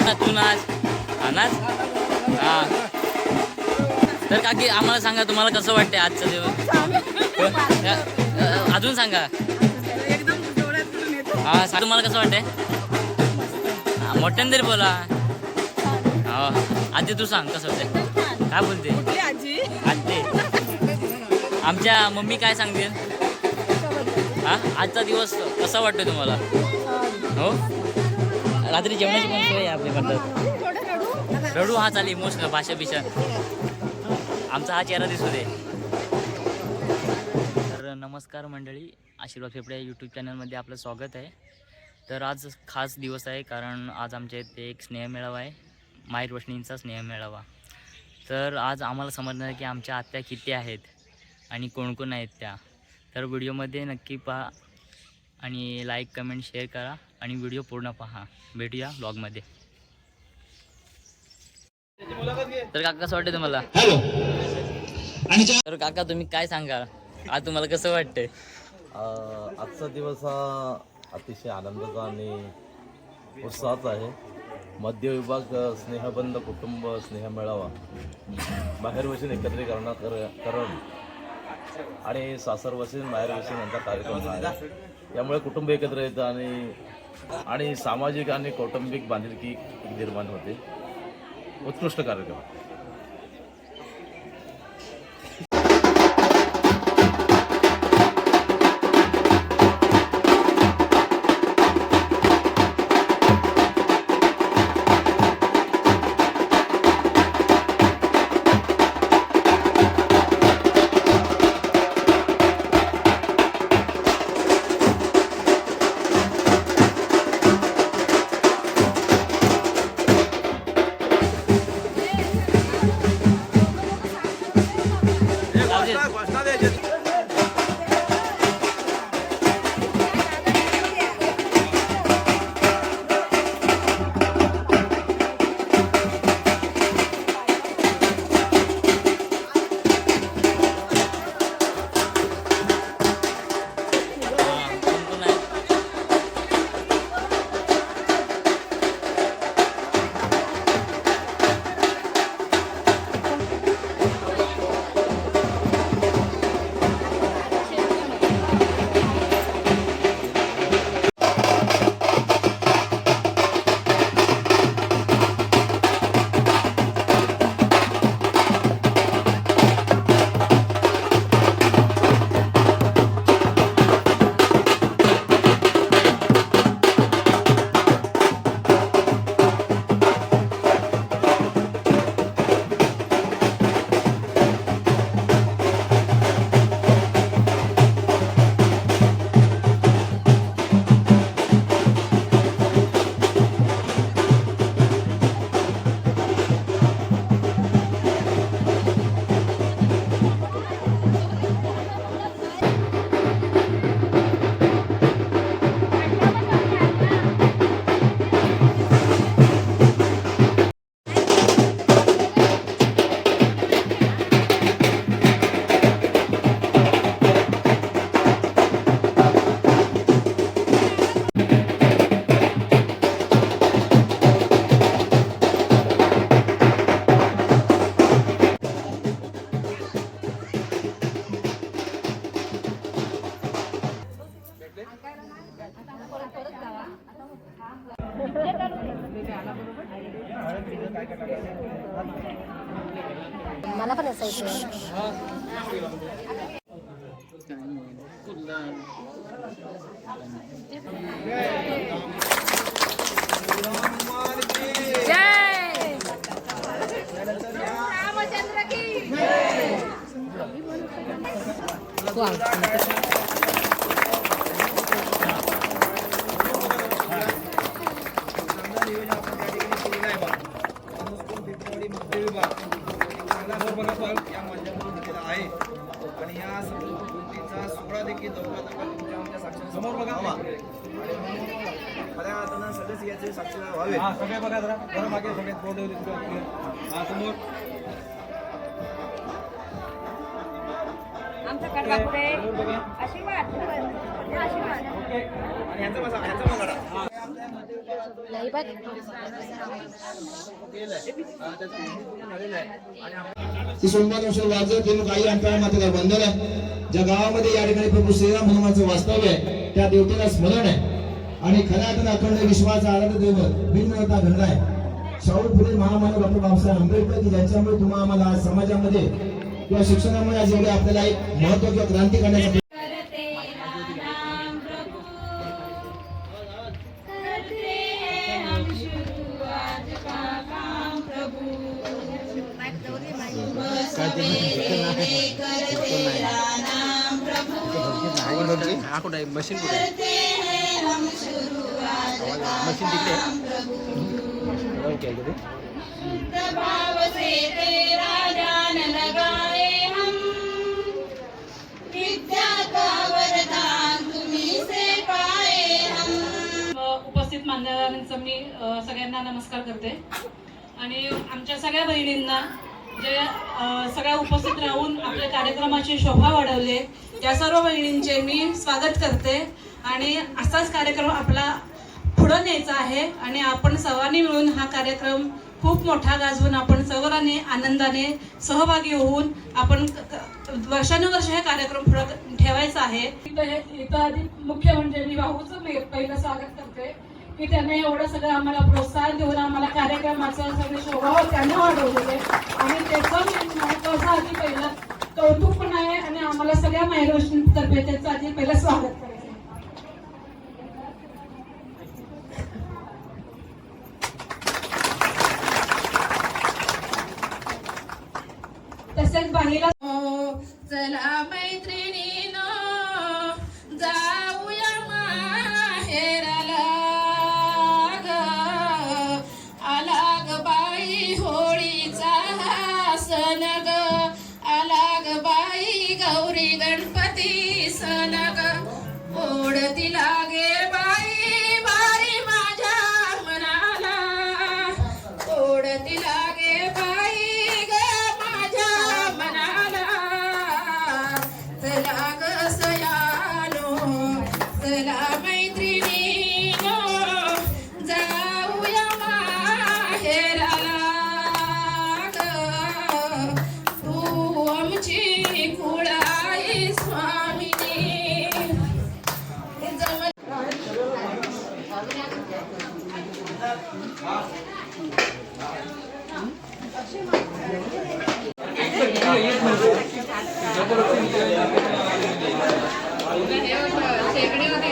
ना तू नाच नाच हा. तर काकी आम्हाला सांगा तुम्हाला कसं वाटतंय आजचं दिवस. अजून सांगा हा. तुम्हाला कसं वाटतंय मोठ्यानं तरी बोला. हो आधी तू सांग कसं वाटतंय. काय बोलते आजी आजी. आमच्या मम्मी काय सांगतील हा. आजचा दिवस कसा वाटतोय तुम्हाला. हो रात्री जेवणाची पण सोय आपली करतात. रडू हा चालेल इमोशनल भाषा बिषा आमचा हा चेहरा दिसू दे. तर नमस्कार मंडळी, आशीर्वाद फेफडे यूट्यूब चॅनलमध्ये आपलं स्वागत आहे. तर आज खास दिवस आहे कारण आज आमच्या इथे एक स्नेहमेळावा आहे, माहेर रोशनींचा स्नेहमेळावा. तर आज आम्हाला समजणार आहे की आमच्या आत्या किती आहेत आणि कोण कोण आहेत त्या. तर व्हिडिओमध्ये नक्की पहा आणि लाईक कमेंट शेअर करा आणि व्हिडिओ पूर्ण पहा. भेटूया ब्लॉगमध्ये. तर काका कसं वाटतं तुम्हाला. तर काका तुम्ही काय सांगा आज तुम्हाला कसं वाटतंय. आजचा दिवस हा अतिशय आनंदाचा आणि उत्साहाचा आहे. मध्य विभाग स्नेहबंध कुटुंब स्नेहमेळावा, बाहेरवशीन एकत्रीकरण आणि सासरवशीन माहेरवशीन यांचा कार्यक्रम आहे. त्यामुळे कुटुंब एकत्र येतं आणि सामाजिक आणि कौटुंबिक बांधिलकी निर्माण होते. उत्कृष्ट कार्यक्रम. मला पण असायचं. या माध्यमातून घेतलेला आहे आणि या संस्कृतीचा सोहळा देखील समोर बघा. खऱ्या अर्थानं सगळेच याचे साक्षीदार व्हावे. सगळे बघा जरा बरं मागे सगळे समोर आमचा कडकापुरे आशीर्वाद. आणि ह्याचा बघा नाही बघ ती सोमवार वाजत जणू काही अंतराळ मातेला बंधन आहे. ज्या गावामध्ये या ठिकाणी प्रभू श्रीराम हनुमानचं वास्तव्य आहे त्या देवतेला स्मरण आहे आणि खऱ्या अर्थाने अखंड विश्वाचा आराध्य दैवत भिन्नता घडला आहे. शाहू फुले महामानव डॉक्टर बाबासाहेब आंबेडकर की ज्यांच्यामुळे तुम्हाला आम्हाला आज समाजामध्ये किंवा शिक्षणामुळे आज एवढे आपल्याला एक महत्व किंवा क्रांती करण्यासाठी मशीन कुठे मशीन तिकडे प्रभाव से तेरा जान लगाए हम विद्या का वरदान तुम्ही से पाए हम. उपस्थित मान्यवरांचं मी सगळ्यांना नमस्कार करते आणि आमच्या सगळ्या बहिणींना जे सगळ्या उपस्थित राहून आपल्या कार्यक्रमाची शोभा वाढवली त्या सर्व बहिणींचे मी स्वागत करते आणि असाच कार्यक्रम आपला पुढे न्यायचा आहे आणि आपण सर्वांनी मिळून हा कार्यक्रम खूप मोठा गाजवून आपण सर्वांनी आनंदाने सहभागी होऊन आपण वर्षानुवर्ष हे कार्यक्रम पुढे ठेवायचा आहे. इथं आधी मुख्य म्हणजे मी भाऊचं मी पहिलं स्वागत करते की त्याने एवढं सगळं आम्हाला प्रोत्साहन देऊन आम्हाला कार्यक्रमाचं सगळे शोभा त्याने वाढवलेले आणि त्याचं महत्वाचं आधी पहिलं कौतुक पण आहे आणि आम्हाला सगळ्या माहेरवाशींतर्फे त्याचं आधी पहिलं स्वागत करायचं. तसेच बाहेर चला मैत्रिणीनो जाऊया माहेराला ग आला ग बाई होळीचा हा सण ग आला ग बाई गौरी गणपती सण ग ओढती लागे बाई बारी माझ्या मनाला ओढती लागे बाई ग माझ्या मनाला चला ग सयानो चला मैत्रिणीनो जाऊया माहेराला ग तू आमची कुळाई स्वामिनी जमल शेगडीमध्ये